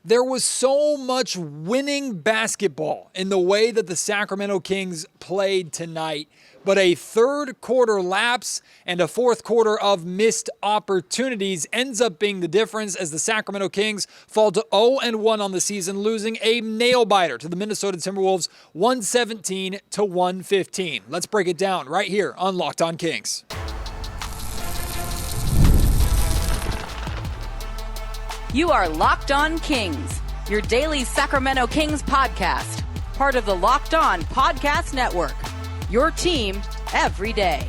There was so much winning basketball in the way that the Sacramento Kings played tonight, but a third quarter lapse and a fourth quarter of missed opportunities ends up being the difference as the Sacramento Kings fall to 0-1 on the season, losing a nail-biter to the Minnesota Timberwolves 117-115. Let's break it down right here on Locked On Kings. You are Locked On Kings, your daily Sacramento Kings podcast, part of the Locked On Podcast Network, your team every day.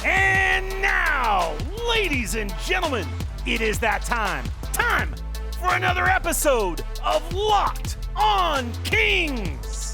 And now, ladies and gentlemen, it is that time for another episode of Locked On Kings.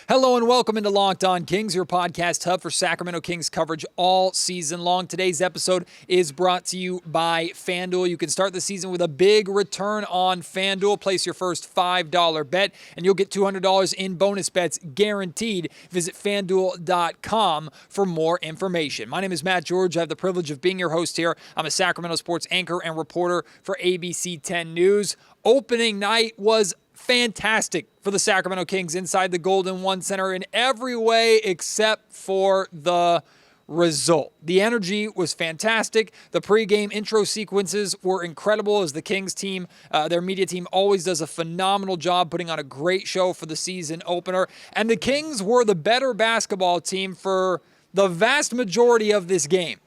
Hello and welcome into Locked On Kings, your podcast hub for Sacramento Kings coverage all season long. Today's episode is brought to you by FanDuel. You can start the season with a big return on FanDuel. Place your first $5 bet and you'll get $200 in bonus bets guaranteed. Visit FanDuel.com for more information. My name is Matt George. I have the privilege of being your host here. I'm a Sacramento sports anchor and reporter for ABC 10 News. Opening night was fantastic for the Sacramento Kings inside the Golden One Center in every way except for the result. The energy was fantastic. The pregame intro sequences were incredible as the Kings team, their media team always does a phenomenal job putting on a great show for the season opener. And the Kings were the better basketball team for the vast majority of this game.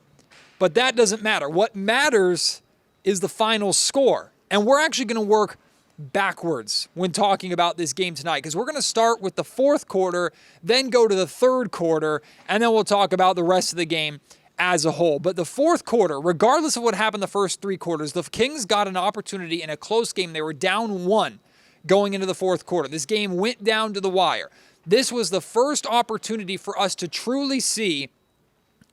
But that doesn't matter. What matters is the final score. And we're actually going to work backwards when talking about this game tonight, because we're going to start with the fourth quarter, then go to the third quarter, and then we'll talk about the rest of the game as a whole. But the fourth quarter, regardless of what happened the first three quarters, the Kings got an opportunity in a close game. They were down one going into the fourth quarter. This game went down to the wire. This was the first opportunity for us to truly see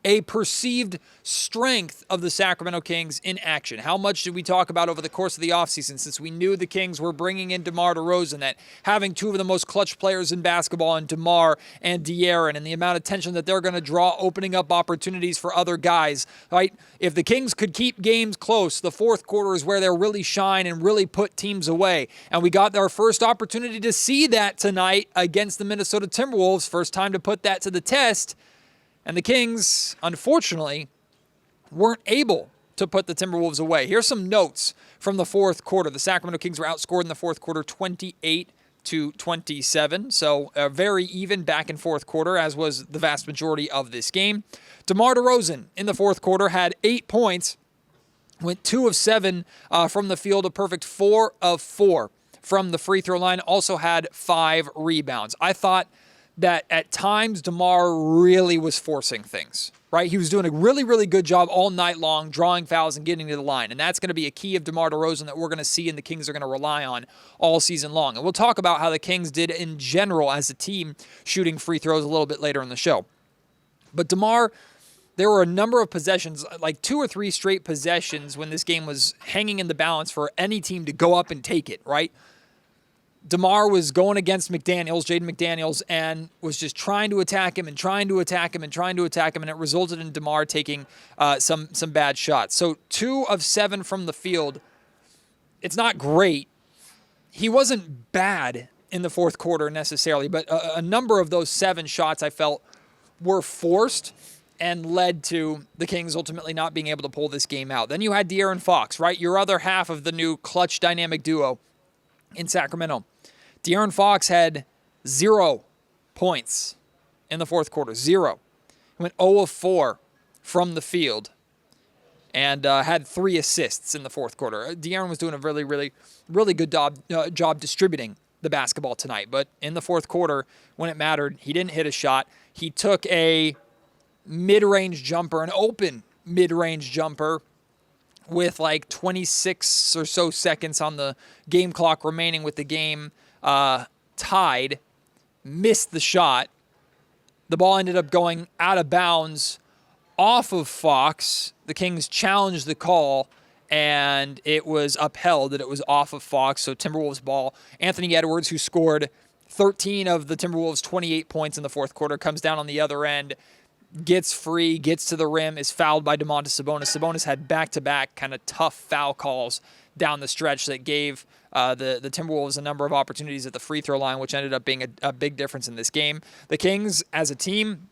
a perceived strength of the Sacramento Kings in action. How much did we talk about over the course of the offseason since we knew the Kings were bringing in DeMar DeRozan, that having two of the most clutch players in basketball in DeMar and De'Aaron, and the amount of tension that they're going to draw, opening up opportunities for other guys, right? If the Kings could keep games close, the fourth quarter is where they'll really shine and really put teams away. And we got our first opportunity to see that tonight against the Minnesota Timberwolves. First time to put that to the test. And the Kings, unfortunately, weren't able to put the Timberwolves away. Here's some notes from the fourth quarter. The Sacramento Kings were outscored in the fourth quarter 28-27. So very even back and forth quarter, as was the vast majority of this game. DeMar DeRozan in the fourth quarter had 8 points, went 2 of 7 from the field, a perfect 4 of 4 from the free throw line, also had 5 rebounds. I thought that at times DeMar really was forcing things, right? He was doing a really, really good job all night long, drawing fouls and getting to the line. And that's going to be a key of DeMar DeRozan that we're going to see and the Kings are going to rely on all season long. And we'll talk about how the Kings did in general as a team shooting free throws a little bit later in the show. But DeMar, there were a number of possessions, like 2 or 3 straight possessions when this game was hanging in the balance for any team to go up and take it, right? DeMar was going against Jaden McDaniels, and was just trying to attack him and trying to attack him and trying to attack him, and it resulted in DeMar taking some bad shots. So 2 of 7 from the field. It's not great. He wasn't bad in the fourth quarter necessarily, but a number of those 7 shots I felt were forced and led to the Kings ultimately not being able to pull this game out. Then you had De'Aaron Fox, right? Your other half of the new clutch dynamic duo in Sacramento. De'Aaron Fox had 0 points in the fourth quarter. 0. He went 0 of 4 from the field and had 3 assists in the fourth quarter. De'Aaron was doing a really, really, really good job distributing the basketball tonight. But in the fourth quarter, when it mattered, he didn't hit a shot. He took a mid-range jumper, an open mid-range jumper, with like 26 or so seconds on the game clock remaining with the game tied, missed the shot. The ball ended up going out of bounds off of Fox. The Kings challenged the call, and it was upheld that it was off of Fox, so Timberwolves ball. Anthony Edwards, who scored 13 of the Timberwolves' 28 points in the fourth quarter, comes down on the other end, gets free, gets to the rim, is fouled by Domantas Sabonis. Sabonis had back-to-back kind of tough foul calls down the stretch that gave the Timberwolves a number of opportunities at the free throw line, which ended up being a big difference in this game. The Kings, as a team,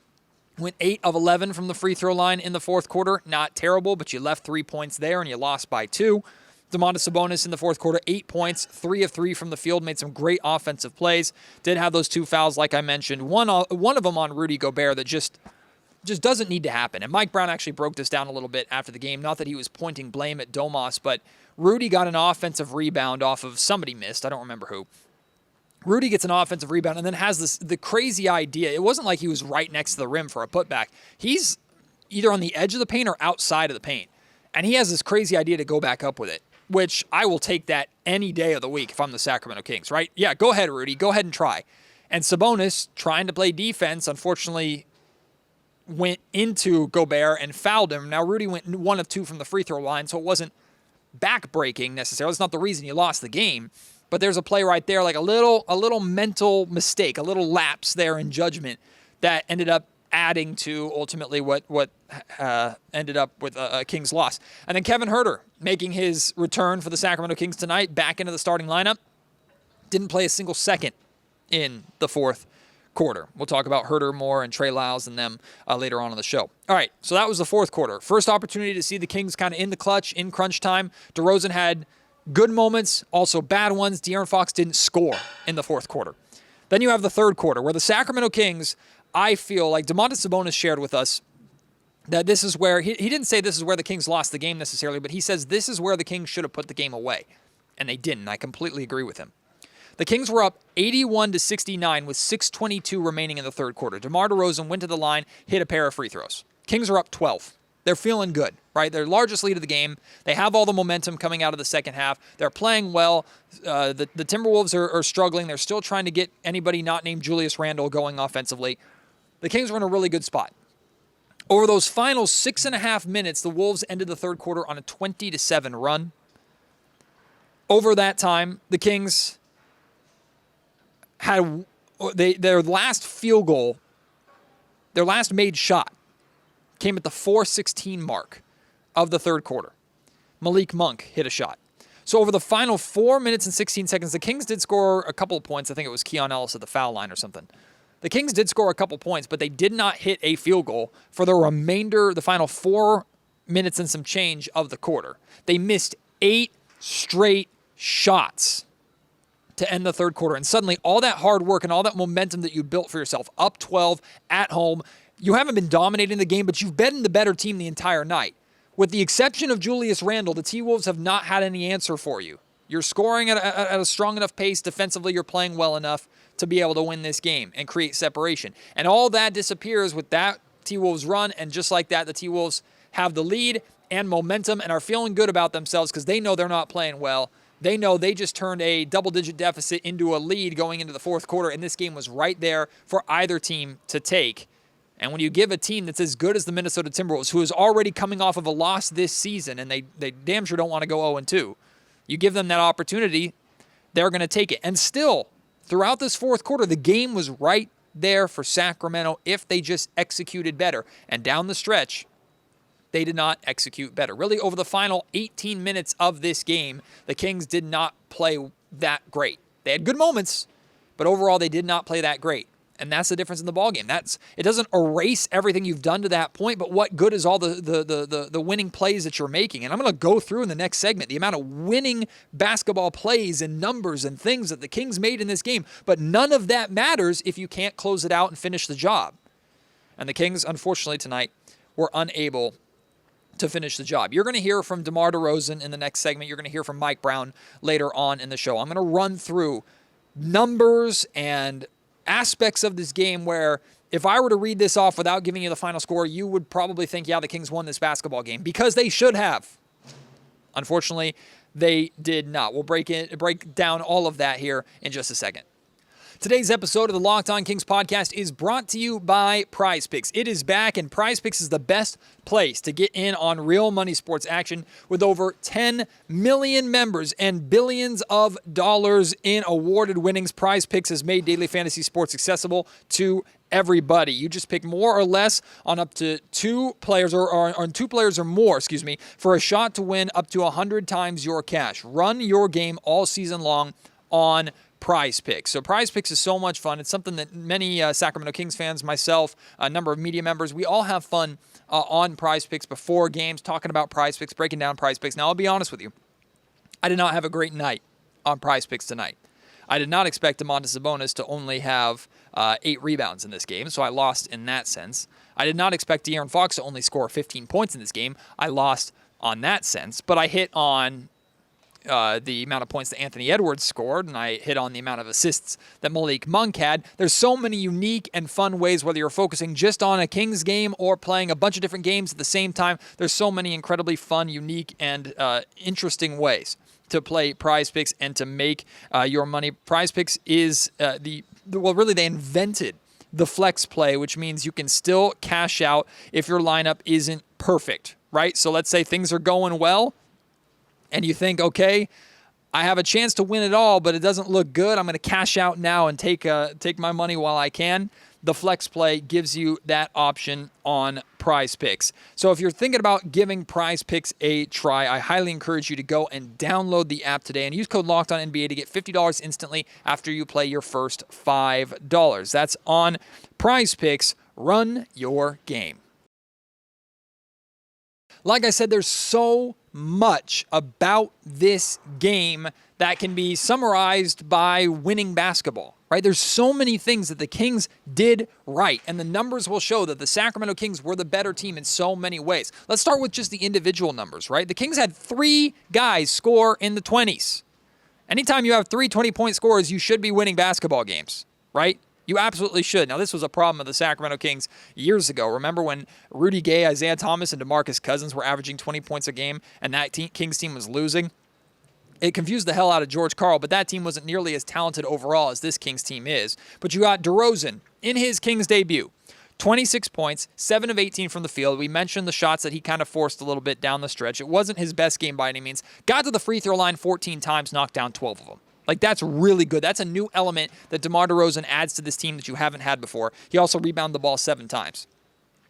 went 8 of 11 from the free throw line in the fourth quarter. Not terrible, but you left 3 points there and you lost by 2. Domantas Sabonis in the fourth quarter, 8 points, 3 of 3 from the field, made some great offensive plays. Did have those 2 fouls, like I mentioned. One of them on Rudy Gobert that just doesn't need to happen. And Mike Brown actually broke this down a little bit after the game. Not that he was pointing blame at Domas, but Rudy got an offensive rebound off of somebody missed. I don't remember who. Rudy gets an offensive rebound and then has the crazy idea. It wasn't like he was right next to the rim for a putback. He's either on the edge of the paint or outside of the paint. And he has this crazy idea to go back up with it, which I will take that any day of the week if I'm the Sacramento Kings, right? Yeah, go ahead, Rudy. Go ahead and try. And Sabonis, trying to play defense, unfortunately went into Gobert and fouled him. Now, Rudy went 1 of 2 from the free throw line, so it wasn't back-breaking necessarily. It's not the reason you lost the game. But there's a play right there, like a little mental mistake, a little lapse there in judgment that ended up adding to ultimately what ended up with a Kings loss. And then Kevin Huerter making his return for the Sacramento Kings tonight, back into the starting lineup. Didn't play a single second in the fourth quarter. We'll talk about Huerter more and Trey Lyles and them later on in the show. All right, so that was the fourth quarter. First opportunity to see the Kings kind of in the clutch, in crunch time. DeRozan had good moments, also bad ones. De'Aaron Fox didn't score in the fourth quarter. Then you have the third quarter where the Sacramento Kings, I feel like Domantas Sabonis shared with us that this is where, he didn't say this is where the Kings lost the game necessarily, but he says this is where the Kings should have put the game away. And they didn't. I completely agree with him. The Kings were up 81-69 with 6:22 remaining in the third quarter. DeMar DeRozan went to the line, hit a pair of free throws. Kings are up 12. They're feeling good, right? Their largest lead of the game. They have all the momentum coming out of the second half. They're playing well. The Timberwolves are struggling. They're still trying to get anybody not named Julius Randle going offensively. The Kings were in a really good spot. Over those final 6.5 minutes, the Wolves ended the third quarter on a 20-7 run. Over that time, the Kings had their last field goal, their last made shot, came at the 4:16 mark of the third quarter. Malik Monk hit a shot. So over the final 4 minutes and 16 seconds, the Kings did score a couple of points. I think it was Keon Ellis at the foul line or something. The Kings did score a couple points, but they did not hit a field goal for the remainder, the final 4 minutes and some change of the quarter. They missed 8 straight shots to end the third quarter. And suddenly all that hard work and all that momentum that you built for yourself, up 12 at home, you haven't been dominating the game, but you've been the better team the entire night. With the exception of Julius Randle, the T-Wolves have not had any answer for you. You're scoring at a strong enough pace. Defensively, you're playing well enough to be able to win this game and create separation. And all that disappears with that T-Wolves run, and just like that, the T-Wolves have the lead and momentum and are feeling good about themselves because they know they're not playing well. They know they just turned a double-digit deficit into a lead going into the fourth quarter, and this game was right there for either team to take. And when you give a team that's as good as the Minnesota Timberwolves, who is already coming off of a loss this season, and they damn sure don't want to go 0-2, you give them that opportunity, they're going to take it. And still, throughout this fourth quarter, the game was right there for Sacramento if they just executed better. And down the stretch, they did not execute better. Really, over the final 18 minutes of this game, the Kings did not play that great. They had good moments, but overall, they did not play that great. And that's the difference in the ballgame. It doesn't erase everything you've done to that point, but what good is all the winning plays that you're making? And I'm going to go through in the next segment the amount of winning basketball plays and numbers and things that the Kings made in this game. But none of that matters if you can't close it out and finish the job. And the Kings, unfortunately, tonight were unable to finish the job. You're going to hear from DeMar DeRozan in the next segment. You're going to hear from Mike Brown later on in the show. I'm going to run through numbers and aspects of this game where if I were to read this off without giving you the final score, you would probably think, yeah, the Kings won this basketball game because they should have. Unfortunately, they did not. We'll break down all of that here in just a second. Today's episode of the Locked On Kings podcast is brought to you by PrizePicks. It is back, and PrizePicks is the best place to get in on real money sports action with over 10 million members and billions of dollars in awarded winnings. PrizePicks has made daily fantasy sports accessible to everybody. You just pick more or less on up to two players or on two players or more, for a shot to win up to 100 times your cash. Run your game all season long on PrizePicks. So PrizePicks is so much fun. It's something that many Sacramento Kings fans, myself, a number of media members, we all have fun on PrizePicks before games, talking about PrizePicks, breaking down PrizePicks. Now, I'll be honest with you. I did not have a great night on PrizePicks tonight. I did not expect Domantas Sabonis to only have 8 rebounds in this game, so I lost in that sense. I did not expect De'Aaron Fox to only score 15 points in this game. I lost on that sense, but I hit on the amount of points that Anthony Edwards scored, and I hit on the amount of assists that Malik Monk had. There's so many unique and fun ways, whether you're focusing just on a Kings game or playing a bunch of different games at the same time. There's so many incredibly fun, unique, and interesting ways to play PrizePicks and to make your money. PrizePicks is they invented the flex play, which means you can still cash out if your lineup isn't perfect, right? So let's say things are going well, and you think, okay, I have a chance to win it all, but it doesn't look good. I'm going to cash out now and take my money while I can. The flex play gives you that option on PrizePicks. So if you're thinking about giving PrizePicks a try, I highly encourage you to go and download the app today and use code LOCKEDONNBA to get $50 instantly after you play your first $5. That's on PrizePicks. Run your game. Like I said, there's so much about this game that can be summarized by winning basketball, right? There's so many things that the Kings did right, and the numbers will show that the Sacramento Kings were the better team in so many ways. Let's start with just the individual numbers, right? The Kings had 3 guys score in the 20s. Anytime you have 3 20-point scorers, you should be winning basketball games, right? You absolutely should. Now, this was a problem of the Sacramento Kings years ago. Remember when Rudy Gay, Isaiah Thomas, and DeMarcus Cousins were averaging 20 points a game, and that Kings team was losing? It confused the hell out of George Karl, but that team wasn't nearly as talented overall as this Kings team is. But you got DeRozan in his Kings debut. 26 points, 7 of 18 from the field. We mentioned the shots that he kind of forced a little bit down the stretch. It wasn't his best game by any means. Got to the free throw line 14 times, knocked down 12 of them. Like, that's really good. That's a new element that DeMar DeRozan adds to this team that you haven't had before. He also rebounded the ball 7 times.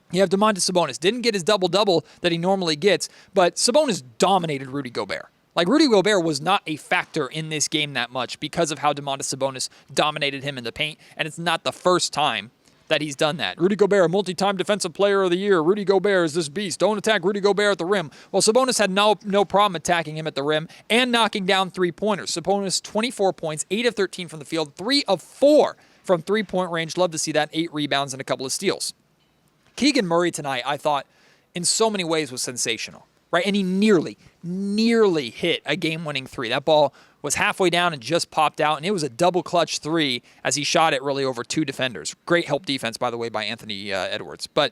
You have Domantas Sabonis. Didn't get his double-double that he normally gets, but Sabonis dominated Rudy Gobert. Like, Rudy Gobert was not a factor in this game that much because of how Domantas Sabonis dominated him in the paint, and it's not the first time that he's done that. Rudy Gobert, multi-time defensive player of the year. Rudy Gobert is this beast. Don't attack Rudy Gobert at the rim. Well, Sabonis had no problem attacking him at the rim and knocking down 3-pointers. Sabonis, 24 points, 8 of 13 from the field, 3 of 4 from 3-point range. Love to see that. 8 rebounds and a couple of steals. Keegan Murray tonight, I thought, in so many ways was sensational, right? And he nearly hit a game-winning 3. That ball was halfway down and just popped out, and it was a double-clutch 3 as he shot it really over 2 defenders. Great help defense, by the way, by Anthony Edwards. But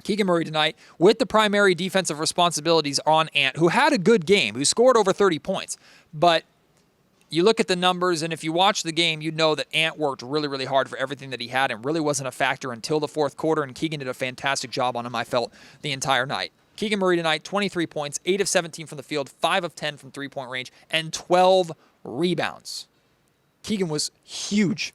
Keegan Murray tonight, with the primary defensive responsibilities on Ant, who had a good game, who scored over 30 points. But you look at the numbers, and if you watch the game, you know that Ant worked really, really hard for everything that he had and really wasn't a factor until the fourth quarter, and Keegan did a fantastic job on him, I felt, the entire night. Keegan Murray tonight, 23 points, 8 of 17 from the field, 5 of 10 from 3-point range, and 12 rebounds. Keegan was huge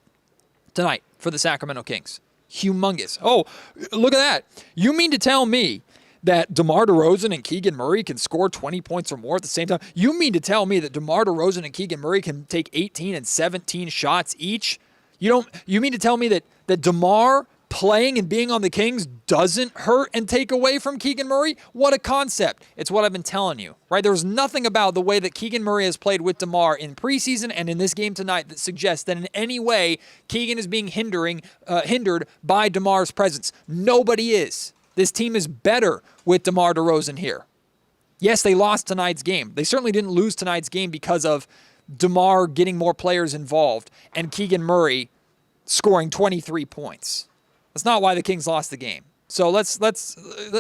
tonight for the Sacramento Kings. Humongous. Oh, look at that. You mean to tell me that DeMar DeRozan and Keegan Murray can score 20 points or more at the same time? You mean to tell me that DeMar DeRozan and Keegan Murray can take 18 and 17 shots each? You mean to tell me that DeMar playing and being on the Kings doesn't hurt and take away from Keegan Murray? What a concept. It's what I've been telling you, right? There's nothing about the way that Keegan Murray has played with DeMar in preseason and in this game tonight that suggests that in any way Keegan is being hindered by DeMar's presence. Nobody is. This team is better with DeMar DeRozan here. Yes, they lost tonight's game. They certainly didn't lose tonight's game because of DeMar getting more players involved and Keegan Murray scoring 23 points. That's not why the Kings lost the game. So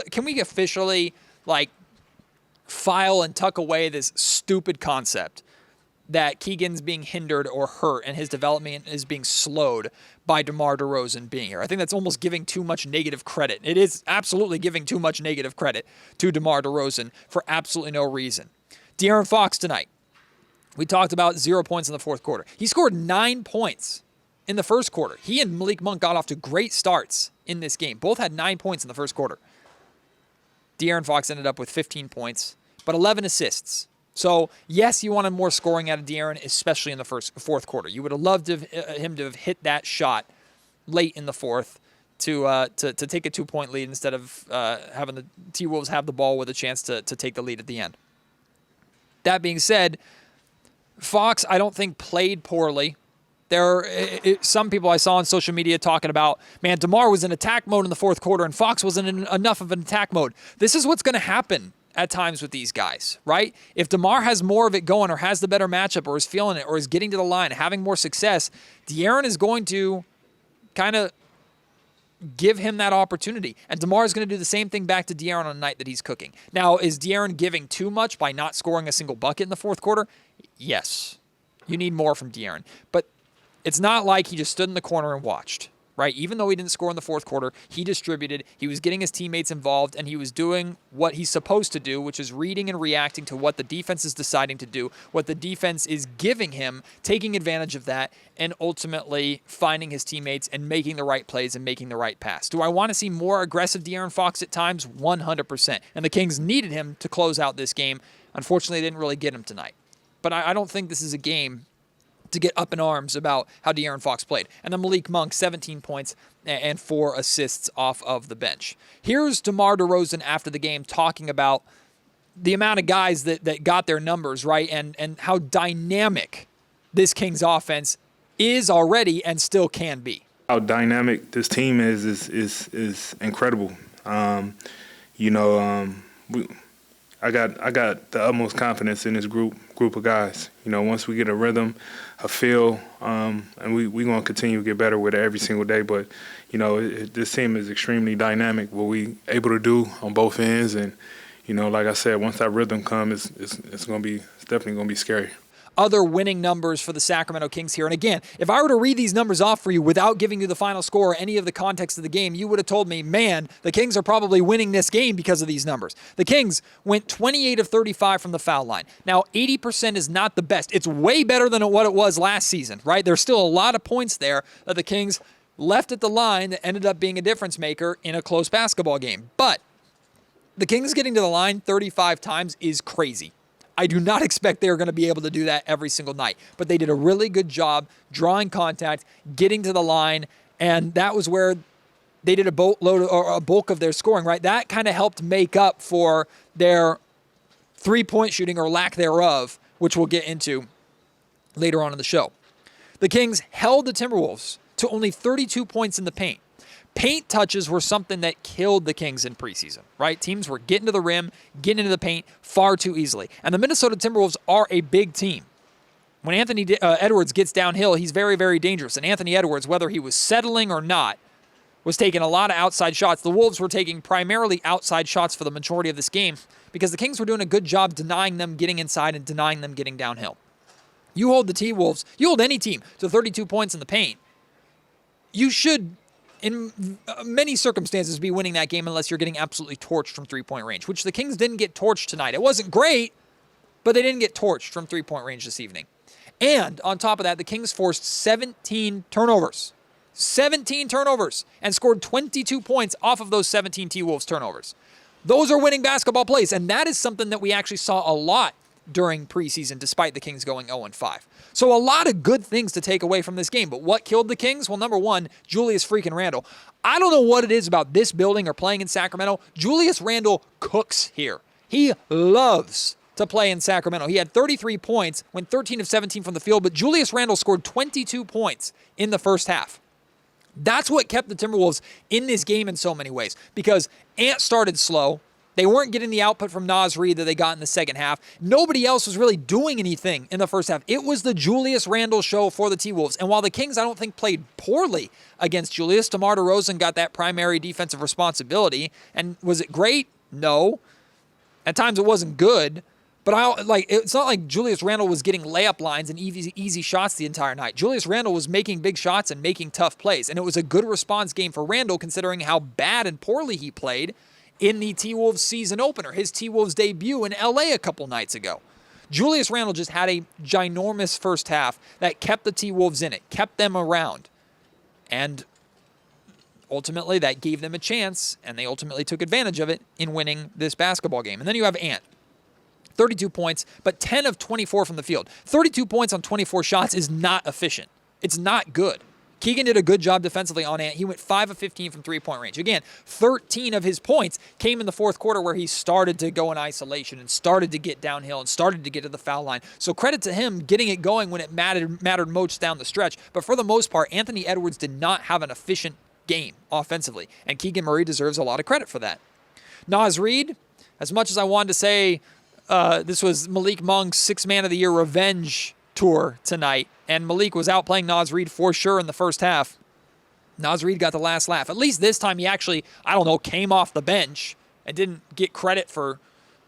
can we officially file and tuck away this stupid concept that Keegan's being hindered or hurt and his development is being slowed by DeMar DeRozan being here. I think that's almost giving too much negative credit. It is absolutely giving too much negative credit to DeMar DeRozan for absolutely no reason. De'Aaron Fox tonight. We talked about 0 points in the fourth quarter. He scored 9 points in the first quarter. He and Malik Monk got off to great starts in this game. Both had 9 points in the first quarter. De'Aaron Fox ended up with 15 points, but 11 assists. So, yes, you wanted more scoring out of De'Aaron, especially in the fourth quarter. You would have loved him to have hit that shot late in the fourth to take a 2-point lead instead of having the T-Wolves have the ball with a chance to take the lead at the end. That being said, Fox, I don't think, played poorly. Some people I saw on social media talking about, man, DeMar was in attack mode in the fourth quarter and Fox wasn't in enough of an attack mode. This is what's going to happen at times with these guys, right? If DeMar has more of it going or has the better matchup or is feeling it or is getting to the line, having more success, De'Aaron is going to kind of give him that opportunity. And DeMar is going to do the same thing back to De'Aaron on a night that he's cooking. Now, is De'Aaron giving too much by not scoring a single bucket in the fourth quarter? Yes. You need more from De'Aaron. But it's not like he just stood in the corner and watched, right? Even though he didn't score in the fourth quarter, he distributed, he was getting his teammates involved, and he was doing what he's supposed to do, which is reading and reacting to what the defense is deciding to do, what the defense is giving him, taking advantage of that, and ultimately finding his teammates and making the right plays and making the right pass. Do I want to see more aggressive De'Aaron Fox at times? 100%. And the Kings needed him to close out this game. Unfortunately, they didn't really get him tonight. But I don't think this is a game to get up in arms about how De'Aaron Fox played. And then Malik Monk, 17 points and 4 assists off of the bench. Here's DeMar DeRozan after the game talking about the amount of guys that got their numbers, right? And how dynamic this Kings offense is already and still can be. How dynamic this team is incredible. I got the utmost confidence in this group of guys. Once we get a rhythm, a feel, and we're going to continue to get better with it every single day. But, this team is extremely dynamic, what we able to do on both ends. And, like I said, once that rhythm comes, it's definitely going to be scary. Other winning numbers for the Sacramento Kings here. And again, if I were to read these numbers off for you without giving you the final score or any of the context of the game, you would have told me, man, the Kings are probably winning this game because of these numbers. The Kings went 28 of 35 from the foul line. Now, 80% is not the best. It's way better than what it was last season, right? There's still a lot of points there that the Kings left at the line that ended up being a difference maker in a close basketball game. But the Kings getting to the line 35 times is crazy. I do not expect they're going to be able to do that every single night. But they did a really good job drawing contact, getting to the line, and that was where they did a bulk of their scoring, right? That kind of helped make up for their three-point shooting or lack thereof, which we'll get into later on in the show. The Kings held the Timberwolves to only 32 points in the paint. Paint touches were something that killed the Kings in preseason, right? Teams were getting to the rim, getting into the paint far too easily. And the Minnesota Timberwolves are a big team. When Anthony Edwards gets downhill, he's very, very dangerous. And Anthony Edwards, whether he was settling or not, was taking a lot of outside shots. The Wolves were taking primarily outside shots for the majority of this game because the Kings were doing a good job denying them getting inside and denying them getting downhill. You hold the T-Wolves, you hold any team to 32 points in the paint, you should, in many circumstances, be winning that game unless you're getting absolutely torched from three-point range, which the Kings didn't get torched tonight. It wasn't great, but they didn't get torched from three-point range this evening. And on top of that, the Kings forced 17 turnovers. 17 turnovers and scored 22 points off of those 17 T-Wolves turnovers. Those are winning basketball plays, and that is something that we actually saw a lot during preseason, despite the Kings going 0-5. So a lot of good things to take away from this game. But what killed the Kings? Well, number one, Julius freaking Randle. I don't know what it is about this building or playing in Sacramento. Julius Randle cooks here. He loves to play in Sacramento. He had 33 points, went 13 of 17 from the field, but Julius Randle scored 22 points in the first half. That's what kept the Timberwolves in this game in so many ways, because Ant started slow. They weren't getting the output from Naz Reid that they got in the second half. Nobody else was really doing anything in the first half. It was the Julius Randle show for the T-Wolves. And while the Kings, I don't think, played poorly against Julius, DeMar DeRozan got that primary defensive responsibility. And was it great? No. At times it wasn't good. But it's not like Julius Randle was getting layup lines and easy shots the entire night. Julius Randle was making big shots and making tough plays, and it was a good response game for Randle considering how bad and poorly he played in the T-Wolves season opener, his T-Wolves debut in LA a couple nights ago. Julius Randle just had a ginormous first half that kept the T-Wolves in it, kept them around, and ultimately that gave them a chance, and they ultimately took advantage of it in winning this basketball game. And then you have Ant. 32 points, but 10 of 24 from the field. 32 points on 24 shots is not efficient. It's not good. Keegan did a good job defensively on Ant. He went 5 of 15 from three-point range. Again, 13 of his points came in the fourth quarter where he started to go in isolation and started to get downhill and started to get to the foul line. So credit to him getting it going when it mattered most down the stretch. But for the most part, Anthony Edwards did not have an efficient game offensively, and Keegan Murray deserves a lot of credit for that. Naz Reid, as much as I wanted to say this was Malik Monk's Sixth Man of the Year revenge tour tonight, and Malik was outplaying Naz Reid for sure in the first half. Naz Reid got the last laugh. At least this time he actually, came off the bench and didn't get credit for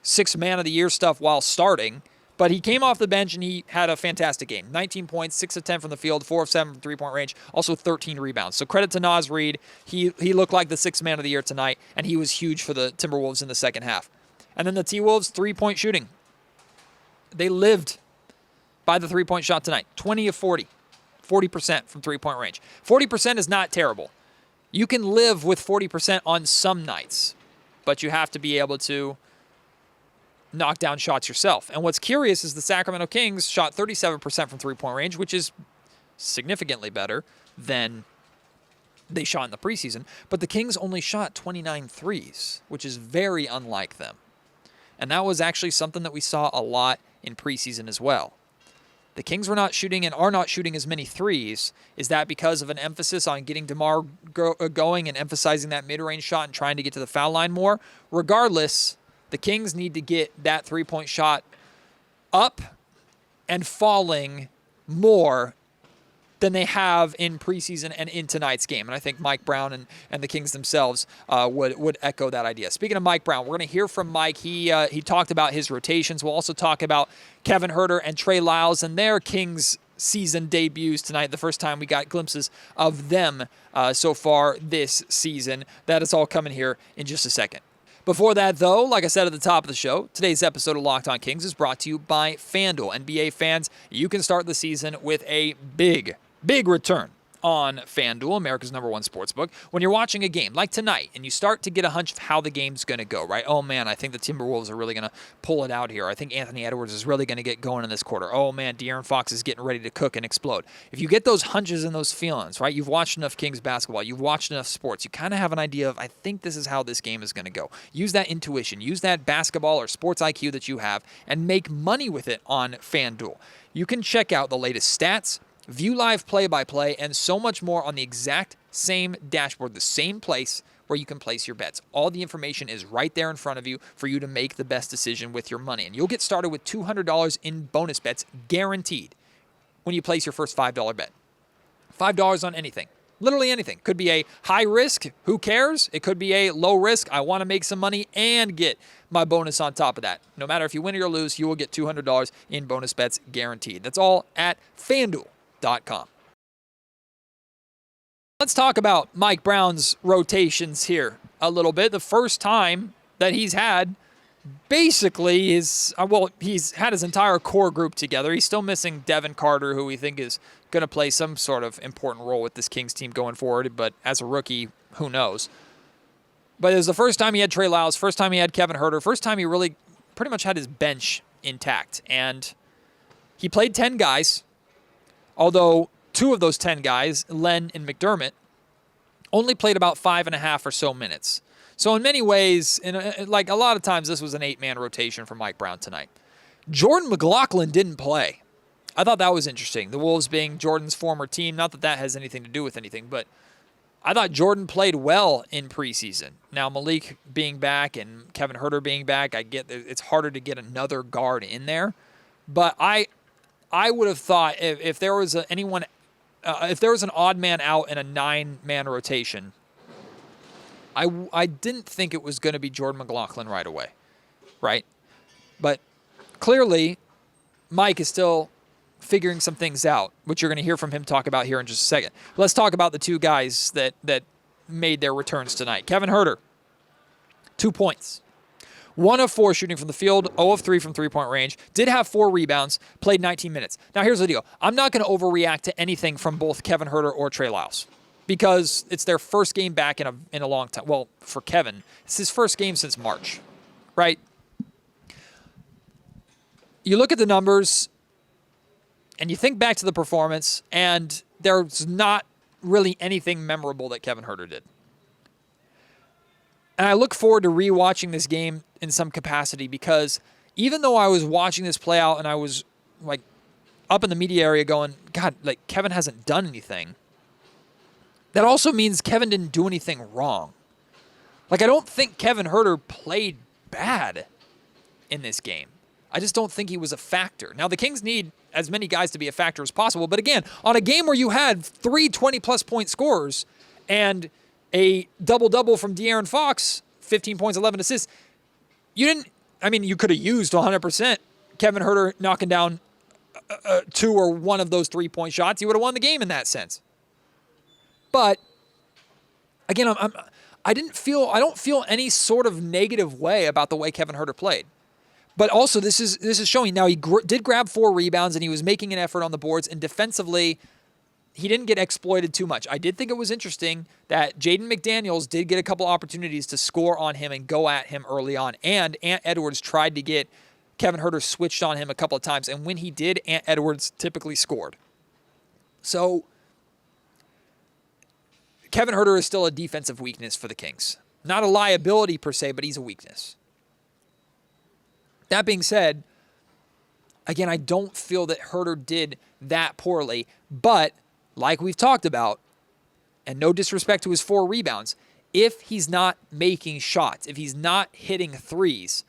Sixth Man of the Year stuff while starting. But he came off the bench and he had a fantastic game. 19 points, 6 of 10 from the field, 4 of 7 from three-point range, also 13 rebounds. So credit to Naz Reid. He looked like the Sixth Man of the Year tonight, and he was huge for the Timberwolves in the second half. And then the T-Wolves, three-point shooting. They lived by the three-point shot tonight. 20 of 40. 40% from three-point range. 40% is not terrible. You can live with 40% on some nights, but you have to be able to knock down shots yourself. And what's curious is the Sacramento Kings shot 37% from three-point range, which is significantly better than they shot in the preseason. But the Kings only shot 29 threes, which is very unlike them. And that was actually something that we saw a lot in preseason as well. The Kings were not shooting and are not shooting as many threes. Is that because of an emphasis on getting DeMar going and emphasizing that mid-range shot and trying to get to the foul line more? Regardless, the Kings need to get that three-point shot up and falling more than they have in preseason and in tonight's game. And I think Mike Brown and the Kings themselves would echo that idea. Speaking of Mike Brown, we're going to hear from Mike. He talked about his rotations. We'll also talk about Kevin Huerter and Trey Lyles and their Kings season debuts tonight. The first time we got glimpses of them so far this season. That is all coming here in just a second. Before that, though, like I said at the top of the show, today's episode of Locked On Kings is brought to you by FanDuel. NBA fans, you can start the season with a big return on FanDuel, America's #1 sportsbook. When you're watching a game like tonight and you start to get a hunch of how the game's going to go, right? Oh, man, I think the Timberwolves are really going to pull it out here. I think Anthony Edwards is really going to get going in this quarter. Oh, man, De'Aaron Fox is getting ready to cook and explode. If you get those hunches and those feelings, right? You've watched enough Kings basketball. You've watched enough sports. You kind of have an idea of, I think this is how this game is going to go. Use that intuition. Use that basketball or sports IQ that you have and make money with it on FanDuel. You can check out the latest stats, view live play-by-play, and so much more on the exact same dashboard, the same place where you can place your bets. All the information is right there in front of you for you to make the best decision with your money. And you'll get started with $200 in bonus bets guaranteed when you place your first $5 bet. $5 on anything. Literally anything. Could be a high risk, who cares? It could be a low risk, I want to make some money and get my bonus on top of that. No matter if you win or you lose, you will get $200 in bonus bets guaranteed. That's all at FanDuel.com. Let's talk about Mike Brown's rotations here a little bit. The first time that he's had basically he's had his entire core group together. He's still missing Devin Carter, who we think is going to play some sort of important role with this Kings team going forward, but as a rookie, who knows? But it was the first time he had Trey Lyles, first time he had Kevin Huerter, first time he really pretty much had his bench intact. And he played 10 guys, although 2 of those 10 guys, Len and McDermott, only played about 5.5 or so minutes. So in many ways, like a lot of times, this was an 8-man rotation for Mike Brown tonight. Jordan McLaughlin didn't play. I thought that was interesting. The Wolves being Jordan's former team, not that that has anything to do with anything, but I thought Jordan played well in preseason. Now Malik being back and Kevin Huerter being back, I get it's harder to get another guard in there, but I would have thought if there was if there was an odd man out in a 9-man rotation, I didn't think it was going to be Jordan McLaughlin right away, right? But clearly, Mike is still figuring some things out, which you're going to hear from him talk about here in just a second. Let's talk about the two guys that made their returns tonight. Kevin Huerter, 2 points. 1 of 4 shooting from the field, 0 of 3 from three-point range. Did have 4 rebounds, played 19 minutes. Now, here's the deal. I'm not going to overreact to anything from both Kevin Huerter or Trey Lyles because it's their first game back in a long time. Well, for Kevin, it's his first game since March, right? You look at the numbers, and you think back to the performance, and there's not really anything memorable that Kevin Huerter did. And I look forward to rewatching this game in some capacity because even though I was watching this play out and I was like up in the media area going, God, like Kevin hasn't done anything, that also means Kevin didn't do anything wrong. Like, I don't think Kevin Huerter played bad in this game. I just don't think he was a factor. Now, the Kings need as many guys to be a factor as possible. But again, on a game where you had 3 20-plus point scorers and a double-double from De'Aaron Fox, 15 points, 11 assists, you could have used 100% Kevin Huerter knocking down 2 or 1 of those 3-point shots. He would have won the game in that sense. But again, I don't feel any sort of negative way about the way Kevin Huerter played. But also, this is showing. Now, he did grab 4 rebounds, and he was making an effort on the boards. And defensively, he didn't get exploited too much. I did think it was interesting that Jaden McDaniels did get a couple opportunities to score on him and go at him early on. And Ant Edwards tried to get Kevin Huerter switched on him a couple of times. And when he did, Ant Edwards typically scored. So, Kevin Huerter is still a defensive weakness for the Kings. Not a liability per se, but he's a weakness. That being said, again, I don't feel that Huerter did that poorly, but like we've talked about, and no disrespect to his 4 rebounds, if he's not making shots, if he's not hitting threes,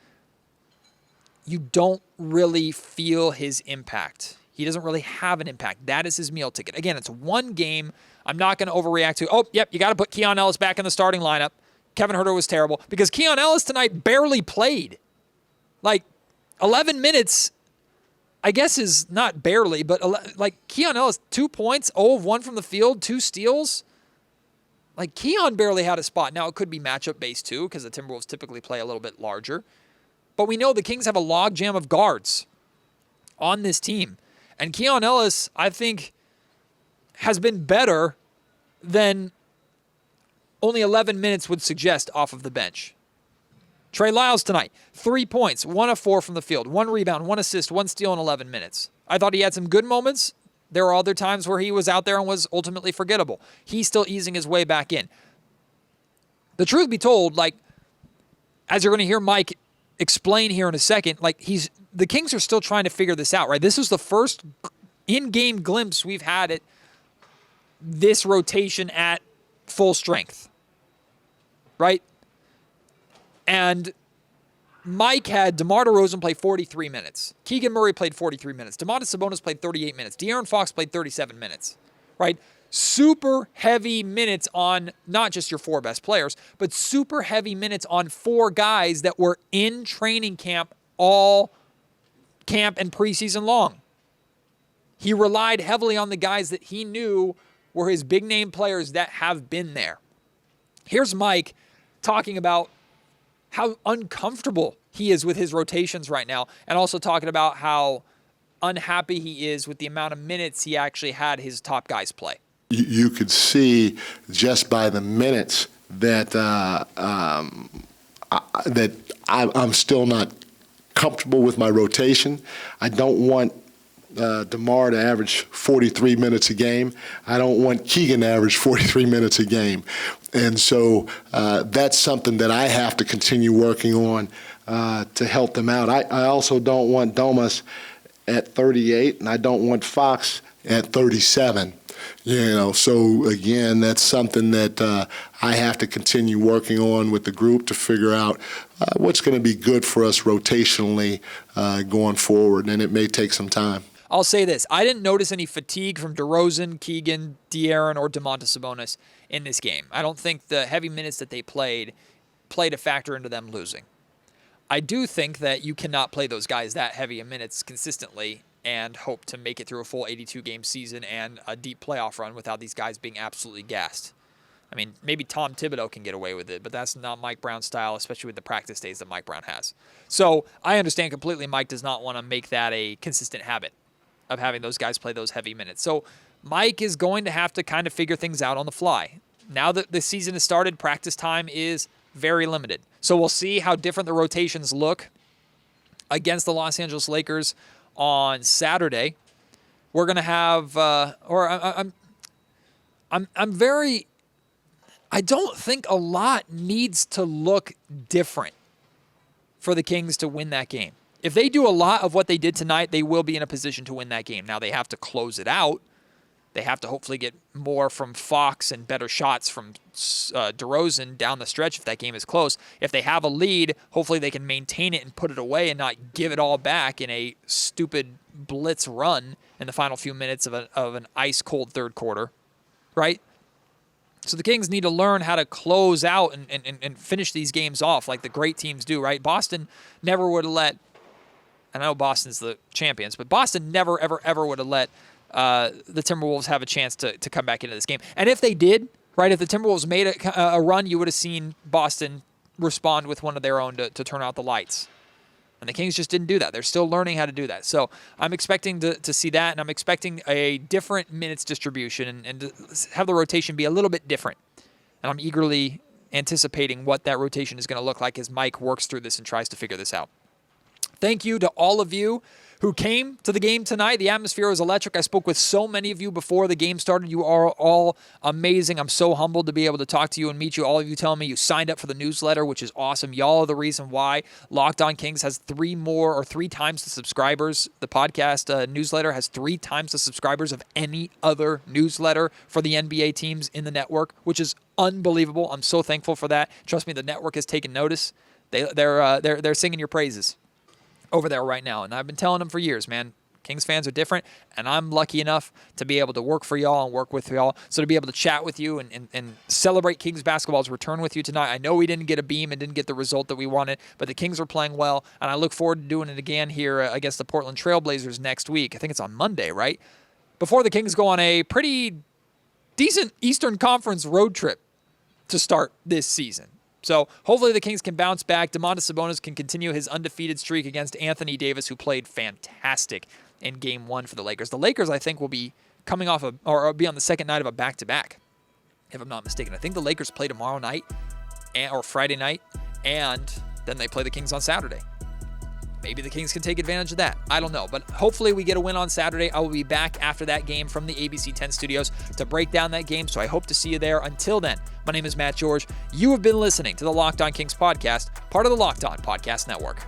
you don't really feel his impact. He doesn't really have an impact. That is his meal ticket. Again, it's one game. I'm not going to overreact to, you got to put Keon Ellis back in the starting lineup. Kevin Huerter was terrible because Keon Ellis tonight barely played. Like, 11 minutes, I guess, is not barely, but Keon Ellis, 2 points, 0 of 1 from the field, 2 steals. Like, Keon barely had a spot. Now, it could be matchup-based, too, because the Timberwolves typically play a little bit larger. But we know the Kings have a logjam of guards on this team. And Keon Ellis, I think, has been better than only 11 minutes would suggest off of the bench. Trey Lyles tonight, 3 points, 1 of 4 from the field, 1 rebound, 1 assist, 1 steal in 11 minutes. I thought he had some good moments. There were other times where he was out there and was ultimately forgettable. He's still easing his way back in. The truth be told, as you're going to hear Mike explain here in a second, the Kings are still trying to figure this out, right? This is the first in-game glimpse we've had at this rotation at full strength, right? And Mike had DeMar DeRozan play 43 minutes. Keegan Murray played 43 minutes. Domantas Sabonis played 38 minutes. De'Aaron Fox played 37 minutes, right? Super heavy minutes on not just your 4 best players, but super heavy minutes on 4 guys that were in training camp all camp and preseason long. He relied heavily on the guys that he knew were his big-name players that have been there. Here's Mike talking about how uncomfortable he is with his rotations right now, and also talking about how unhappy he is with the amount of minutes he actually had his top guys play. You could see just by the minutes that I'm still not comfortable with my rotation. I don't want DeMar to average 43 minutes a game. I don't want Keegan to average 43 minutes a game. And so that's something that I have to continue working on to help them out. I also don't want Domas at 38, and I don't want Fox at 37. So again, that's something that I have to continue working on with the group to figure out what's going to be good for us rotationally going forward, and it may take some time. I'll say this. I didn't notice any fatigue from DeRozan, Keegan, De'Aaron, or Domantas Sabonis in this game. I don't think the heavy minutes that they played a factor into them losing. I do think that you cannot play those guys that heavy in minutes consistently and hope to make it through a full 82-game season and a deep playoff run without these guys being absolutely gassed. I mean, maybe Tom Thibodeau can get away with it, but that's not Mike Brown's style, especially with the practice days that Mike Brown has. So I understand completely Mike does not want to make that a consistent habit of having those guys play those heavy minutes. So Mike is going to have to kind of figure things out on the fly. Now that the season has started, practice time is very limited. So we'll see how different the rotations look against the Los Angeles Lakers on Saturday. We're going to have, I don't think a lot needs to look different for the Kings to win that game. If they do a lot of what they did tonight, they will be in a position to win that game. Now, they have to close it out. They have to hopefully get more from Fox and better shots from DeRozan down the stretch if that game is close. If they have a lead, hopefully they can maintain it and put it away and not give it all back in a stupid blitz run in the final few minutes of an ice-cold third quarter, right? So the Kings need to learn how to close out and finish these games off like the great teams do, right? Boston never would have let, I know Boston's the champions, but Boston never, ever, ever would have let the Timberwolves have a chance to come back into this game. And if they did, right, if the Timberwolves made a run, you would have seen Boston respond with one of their own to turn out the lights. And the Kings just didn't do that. They're still learning how to do that. So I'm expecting to see that, and I'm expecting a different minutes distribution and to have the rotation be a little bit different. And I'm eagerly anticipating what that rotation is going to look like as Mike works through this and tries to figure this out. Thank you to all of you who came to the game tonight. The atmosphere was electric. I spoke with so many of you before the game started. You are all amazing. I'm so humbled to be able to talk to you and meet you. All of you telling me you signed up for the newsletter, which is awesome. Y'all are the reason why Locked On Kings has three times the subscribers. The podcast newsletter has 3 times the subscribers of any other newsletter for the NBA teams in the network, which is unbelievable. I'm so thankful for that. Trust me, the network has taken notice. They're singing your praises over there right now. And I've been telling them for years, man, Kings fans are different, and I'm lucky enough to be able to work for y'all and work with y'all. So to be able to chat with you and celebrate Kings basketball's return with you tonight. I know we didn't get a beam and didn't get the result that we wanted, but the Kings are playing well, and I look forward to doing it again here against the Portland Trailblazers next week. I think it's on Monday, right? Before the Kings go on a pretty decent Eastern Conference road trip to start this season. So hopefully the Kings can bounce back. Domantas Sabonis can continue his undefeated streak against Anthony Davis, who played fantastic in Game 1 for the Lakers. The Lakers, I think, will be coming off or be on the second night of a back-to-back, if I'm not mistaken. I think the Lakers play tomorrow night or Friday night, and then they play the Kings on Saturday. Maybe the Kings can take advantage of that. I don't know. But hopefully we get a win on Saturday. I will be back after that game from the ABC 10 studios to break down that game. So I hope to see you there. Until then, my name is Matt George. You have been listening to the Locked On Kings podcast, part of the Locked On Podcast Network.